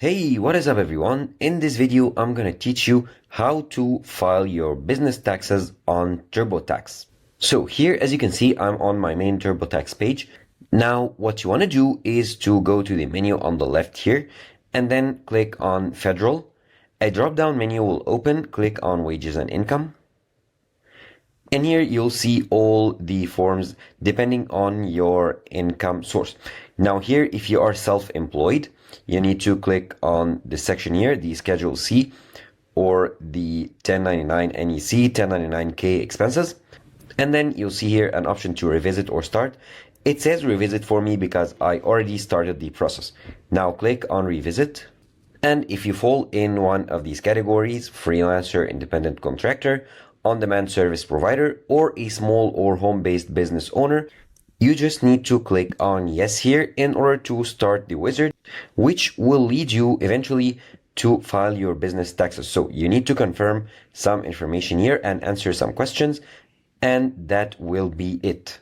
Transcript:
Hey, what is up everyone? In this video, I'm gonna teach you how to file your business taxes on TurboTax. So here, as you can see, I'm on my main TurboTax page. Now, what you wanna do is to go to the menu on the left here, and then click on Federal. A drop-down menu will open, click on Wages and Income. And here you'll see all the forms depending on your income source. Now here, if you are self-employed, you need to click on the section here, the Schedule C or the 1099 NEC, 1099K expenses. And then you'll see here an option to revisit or start. It says revisit for me because I already started the process. Now click on revisit. And if you fall in one of these categories, freelancer, independent contractor, on-demand service provider, or a small or home-based business owner, you just need to click on yes here in order to start the wizard, which will lead you eventually to file your business taxes. So you need to confirm some information here and answer some questions, and that will be it.